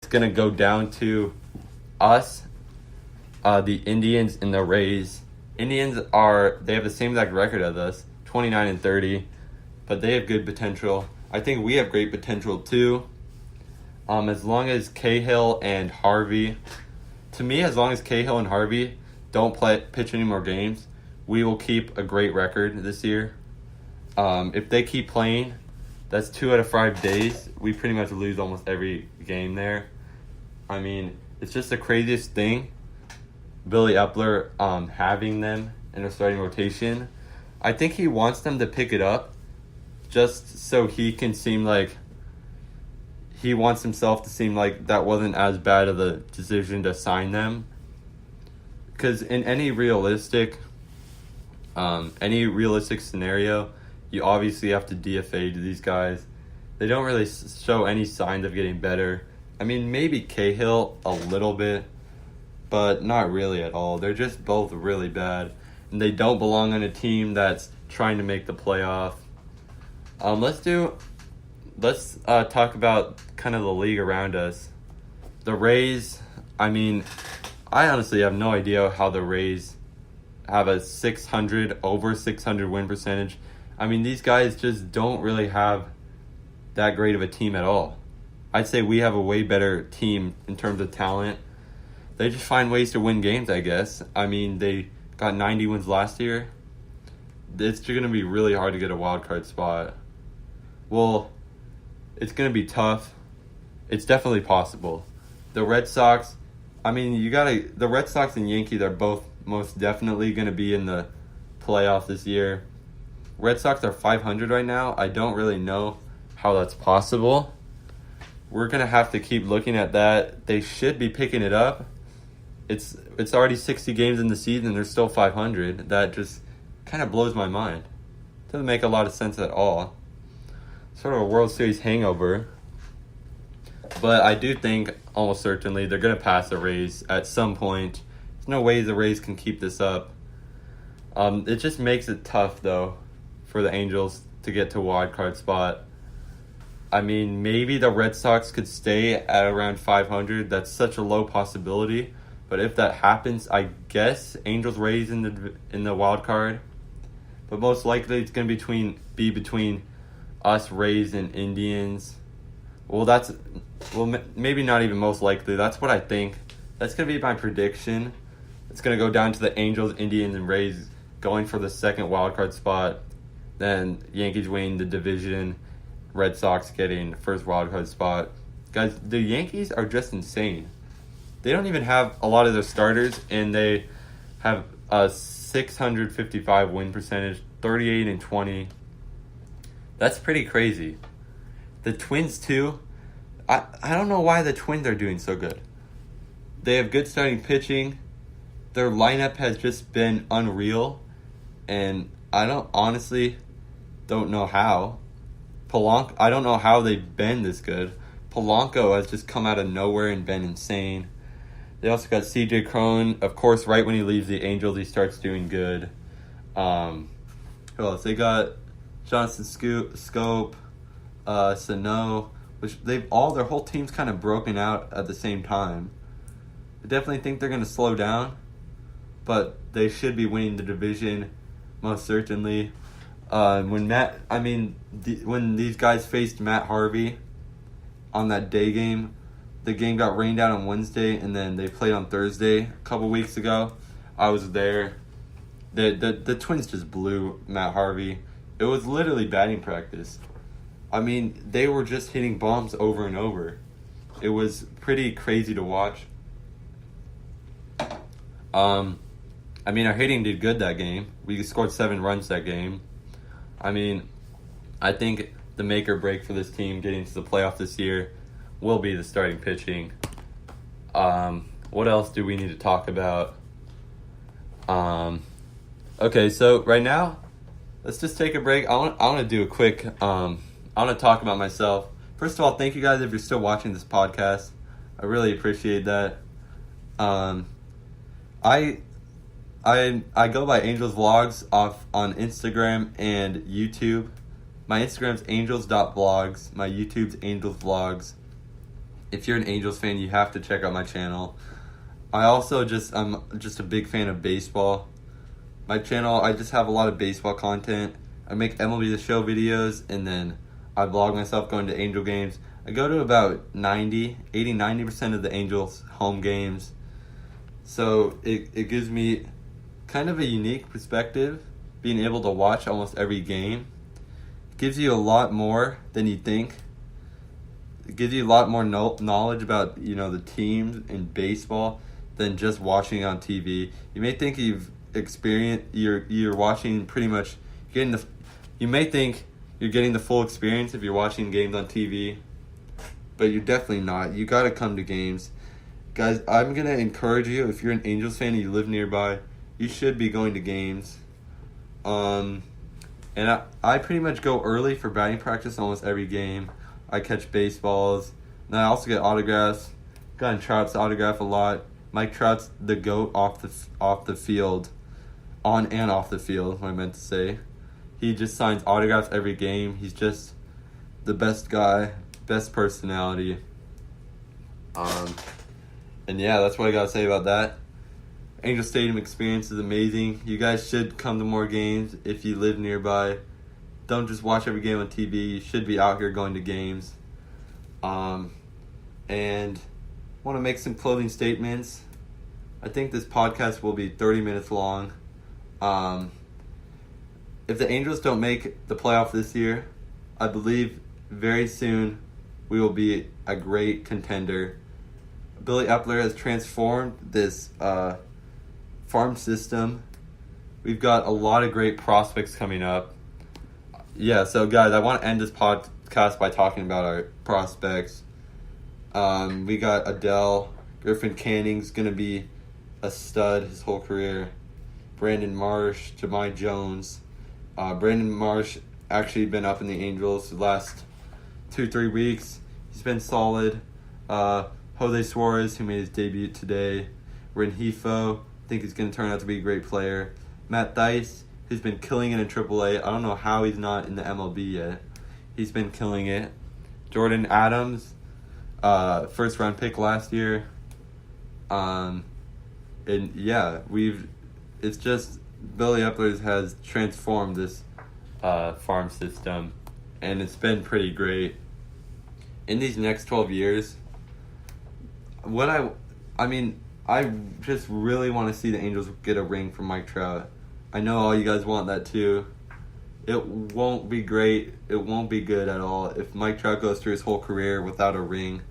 going to go down to us, the Indians, and the Rays. Indians they have the same exact record as us, 29-30, but they have good potential. I think we have great potential too. As long as Cahill and Harvey, to me, as long as Cahill and Harvey don't pitch any more games, we will keep a great record this year. If they keep playing, that's 2 out of 5 days. We pretty much lose almost every game there. I mean, it's just the craziest thing, Billy Epler having them in a starting rotation. I think he wants them to pick it up just so he can seem like he wants himself to seem like that wasn't as bad of a decision to sign them. Because in any realistic scenario, you obviously have to DFA to these guys. They don't really show any signs of getting better. I mean, maybe Cahill a little bit, but not really at all. They're just both really bad, and they don't belong on a team that's trying to make the playoff. Let's talk about kind of the league around us. The Rays, I mean, I honestly have no idea how the Rays have a over 600 win percentage. I mean, these guys just don't really have that great of a team at all. I'd say we have a way better team in terms of talent. They just find ways to win games, I guess. I mean, they got 90 wins last year. It's going to be really hard to get a wild card spot. Well, it's going to be tough. It's definitely possible. The Red Sox, I mean, the Red Sox and Yankees are both most definitely going to be in the playoff this year. Red Sox are 500 right now. I don't really know how that's possible. We're going to have to keep looking at that. They should be picking it up. It's already 60 games in the season. They're still 500. That just kind of blows my mind. Doesn't make a lot of sense at all. Sort of a World Series hangover. But I do think almost certainly they're going to pass the Rays at some point. There's no way the Rays can keep this up. It just makes it tough, though, for the Angels to get to a wild card spot. I mean, maybe the Red Sox could stay at around 500. That's such a low possibility. But if that happens, I guess Angels Rays in the wild card. But most likely it's going to be between us, Rays, and Indians. Maybe not even most likely. That's what I think. That's going to be my prediction. It's going to go down to the Angels, Indians, and Rays going for the second wild card spot. Then Yankees winning the division. Red Sox getting first wild card spot. Guys, the Yankees are just insane. They don't even have a lot of their starters, and they have a 655 win percentage, 38-20. That's pretty crazy. The Twins, too. I don't know why the Twins are doing so good. They have good starting pitching. Their lineup has just been unreal, and I honestly don't know how. I don't know how they've been this good. Polanco has just come out of nowhere and been insane. They also got C.J. Cron. Of course, right when he leaves the Angels, he starts doing good. Who else? They got Jonathan Scope, Sano, which their whole team's kind of broken out at the same time. I definitely think they're going to slow down, but they should be winning the division, most certainly. When these guys faced Matt Harvey on that day game, the game got rained out on Wednesday, and then they played on Thursday a couple weeks ago. I was there. The Twins just blew Matt Harvey. It was literally batting practice. I mean, they were just hitting bombs over and over. It was pretty crazy to watch. Our hitting did good that game. We scored 7 runs that game. I mean, I think the make or break for this team getting to the playoff this year will be the starting pitching. What else do we need to talk about? Okay, so right now, let's just take a break. I want to do a quick, I want to talk about myself. First of all, thank you guys if you're still watching this podcast. I really appreciate that. I go by Angels Vlogs on Instagram and YouTube. My Instagram's angels.vlogs. My YouTube's Angels Vlogs. if you're an Angels fan, you have to check out my channel. I'm just a big fan of baseball. My channel, I just have a lot of baseball content. I make MLB The Show videos, and then I vlog myself going to Angel games. I go to about 90% of the Angels home games. So it gives me kind of a unique perspective, being able to watch almost every game. It gives you a lot more than you think. It gives you a lot more knowledge about, the teams in baseball than just watching on TV. You may think you're watching pretty much you may think you're getting the full experience if you're watching games on TV, but you're definitely not. You got to come to games. Guys, I'm going to encourage you, if you're an Angels fan and you live nearby, you should be going to games. And I pretty much go early for batting practice almost every game. I catch baseballs, and I also get autographs. Gotten Trout's autograph a lot. Mike Trout's the GOAT off the field, on and off the field, what I meant to say. He just signs autographs every game. He's just the best guy, best personality. And yeah, that's what I gotta say about that. Angel Stadium experience is amazing. You guys should come to more games if you live nearby. Don't just watch every game on TV. You should be out here going to games. And want to make some closing statements. I think this podcast will be 30 minutes long. If the Angels don't make the playoff this year, I believe very soon we will be a great contender. Billy Epler has transformed this farm system. We've got a lot of great prospects coming up. Yeah, so guys, I want to end this podcast by talking about our prospects. We got Adell. Griffin Canning's going to be a stud his whole career. Brandon Marsh, Jahmai Jones. Brandon Marsh actually been up in the Angels the last 2-3 weeks. He's been solid. Jose Suarez, who made his debut today. Rengifo, I think he's going to turn out to be a great player. Matt Thaiss, who's been killing it in AAA. I don't know how he's not in the MLB yet. He's been killing it. Jordan Adams, first round pick last year. And yeah, it's just Billy Epler has transformed this farm system, and it's been pretty great. In these next 12 years, I just really want to see the Angels get a ring from Mike Trout. I know all you guys want that too. It won't be great. It won't be good at all if Mike Trout goes through his whole career without a ring.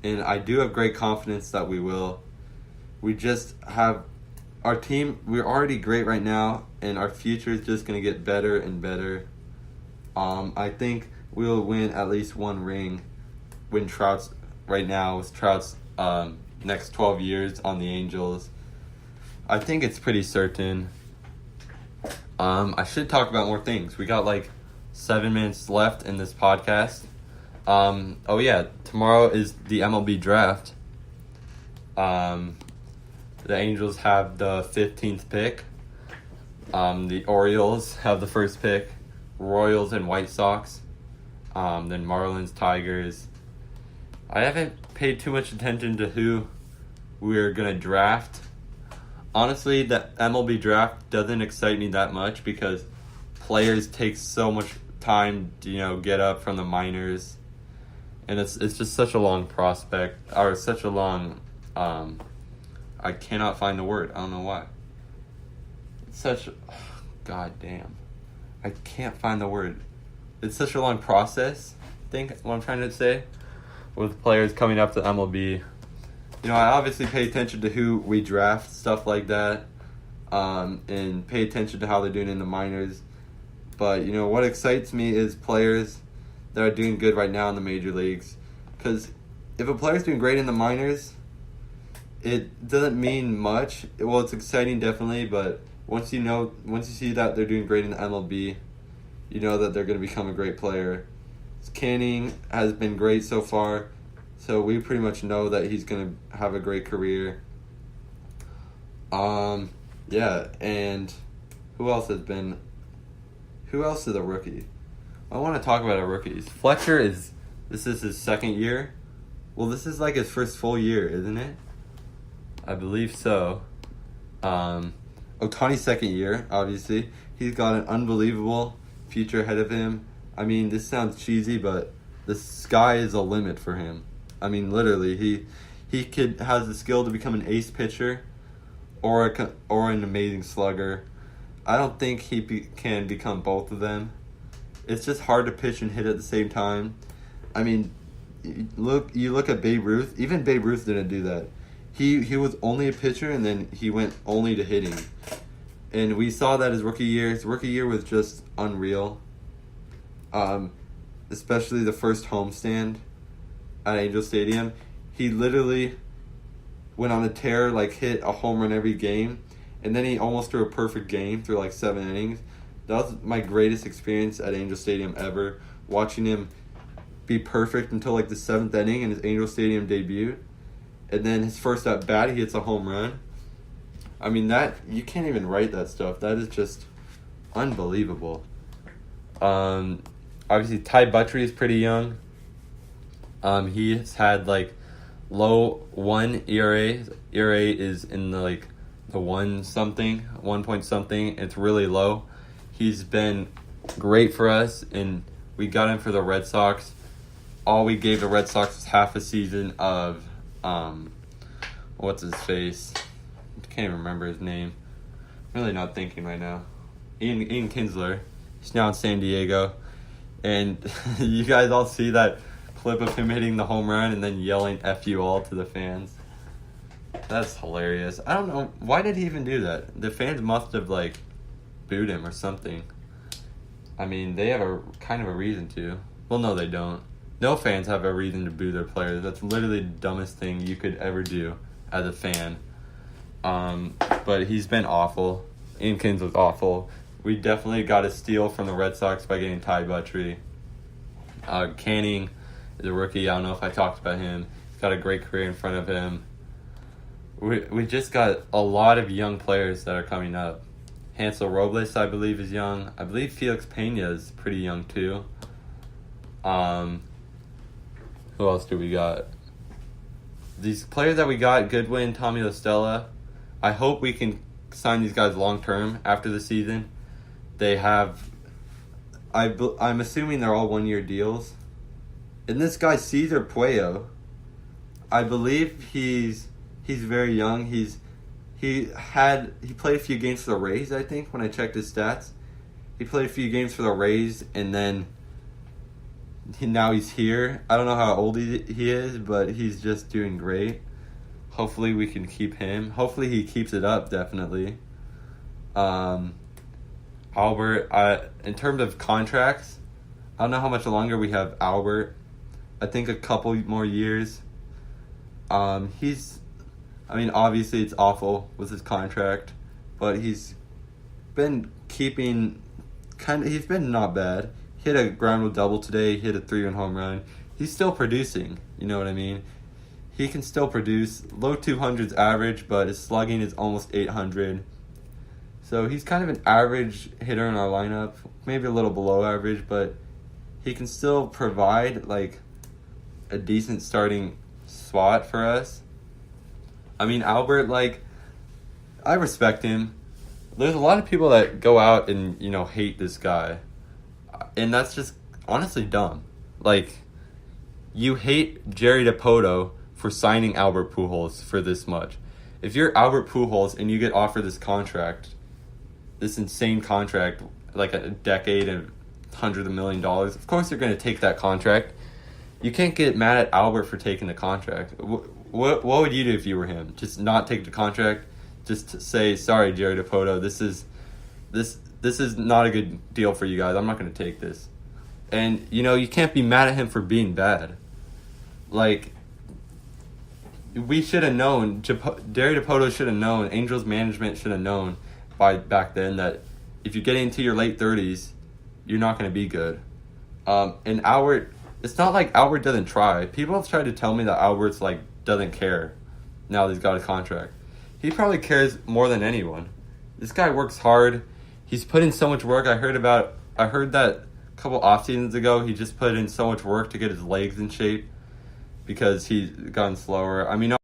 And I do have great confidence that we will. We just have our team. We're already great right now, and our future is just going to get better and better. I think we'll win at least one ring when Trout's next 12 years on the Angels. I think it's pretty certain. I should talk about more things. We got like 7 minutes left in this podcast. Oh yeah, tomorrow is the MLB draft. The Angels have the 15th pick. The Orioles have the first pick. Royals and White Sox. Then Marlins, Tigers. I haven't paid too much attention to who we're going to draft. Honestly, the MLB draft doesn't excite me that much because players take so much time to, get up from the minors. And it's just such a long prospect, or such a long, I cannot find the word. I don't know why. God damn. I can't find the word. It's such a long process, I think, what I'm trying to say, with players coming up to MLB. I obviously pay attention to who we draft, stuff like that, and pay attention to how they're doing in the minors. But, what excites me is players that are doing good right now in the major leagues. Because if a player's doing great in the minors, it doesn't mean much. Well, it's exciting, definitely, but once you see that they're doing great in the MLB, you know that they're going to become a great player. Canning has been great so far, so we pretty much know that he's going to have a great career. Yeah, and who else is a rookie? I want to talk about our rookies. Fletcher this is his second year. Well, this is like his first full year, isn't it? I believe so. Otani's second year, obviously. He's got an unbelievable future ahead of him. I mean, this sounds cheesy, but the sky is a limit for him. I mean, literally, he has the skill to become an ace pitcher or an amazing slugger. I don't think he can become both of them. It's just hard to pitch and hit at the same time. I mean, you look at Babe Ruth. Even Babe Ruth didn't do that. He was only a pitcher, and then he went only to hitting. And we saw that his rookie year. His rookie year was just unreal. Especially the first homestand at Angel Stadium. He literally went on a tear, like hit a home run every game, and then he almost threw a perfect game through like 7 innings. That was my greatest experience at Angel Stadium ever, watching him be perfect until like the 7th inning in his Angel Stadium debut. And then his first at bat, he hits a home run. I mean, that you can't even write that stuff. That is just unbelievable. Obviously, Ty Buttrey is pretty young. He's had like low 1 ERA. ERA is in the 1 point something. It's really low. He's been great for us, and we got him for the Red Sox. All we gave the Red Sox was half a season of what's his face? I can't even remember his name. I'm really not thinking right now. Ian Kinsler. He's now in San Diego. And you guys all see that clip of him hitting the home run and then yelling F you all to the fans. That's hilarious. I don't know. Why did he even do that? The fans must have, booed him or something. I mean, they have a kind of a reason to. Well, no, they don't. No fans have a reason to boo their players. That's literally the dumbest thing you could ever do as a fan. But he's been awful. Ian Kins was awful. We definitely got a steal from the Red Sox by getting Ty Buttrey. Canning is a rookie. I don't know if I talked about him. He's got a great career in front of him. We just got a lot of young players that are coming up. Hansel Robles, I believe, is young. I believe Felix Pena is pretty young, too. Who else do we got? These players that we got, Goodwin, Tommy La Stella, I hope we can sign these guys long-term after the season. They have... I'm assuming they're all 1-year deals. And this guy, Cesar Puello, I believe he's very young. He played a few games for the Rays, I think, when I checked his stats. He played a few games for the Rays, and then now he's here. I don't know how old he is, but he's just doing great. Hopefully we can keep him. Hopefully he keeps it up, definitely. Albert, in terms of contracts, I don't know how much longer we have Albert. I think a couple more years. Obviously it's awful with his contract, but he's been he's been not bad. He hit a ground rule double today, hit a 3-run home run. He's still producing, you know what I mean? He can still produce. Low 200s average, but his slugging is almost 800. So he's kind of an average hitter in our lineup, maybe a little below average, but he can still provide a decent starting spot for us. I mean, Albert, I respect him. There's a lot of people that go out and, hate this guy. And that's just honestly dumb. You hate Jerry Dipoto for signing Albert Pujols for this much. If you're Albert Pujols and you get offered this contract, this insane contract, like a decade and hundreds of $1 million, of course you're going to take that contract. You can't get mad at Albert for taking the contract. What would you do if you were him? Just not take the contract? Just to say, sorry, Jerry Dipoto, this is not a good deal for you guys. I'm not going to take this. And, you can't be mad at him for being bad. We should have known, Jerry Dipoto should have known, Angels management should have known by back then that if you get into your late 30s, you're not going to be good. And Albert, it's not like Albert doesn't try. People have tried to tell me that Albert's doesn't care now that he's got a contract. He probably cares more than anyone. This guy works hard. He's put in so much work. I heard that a couple off seasons ago. He just put in so much work to get his legs in shape. because he's gotten slower. I mean,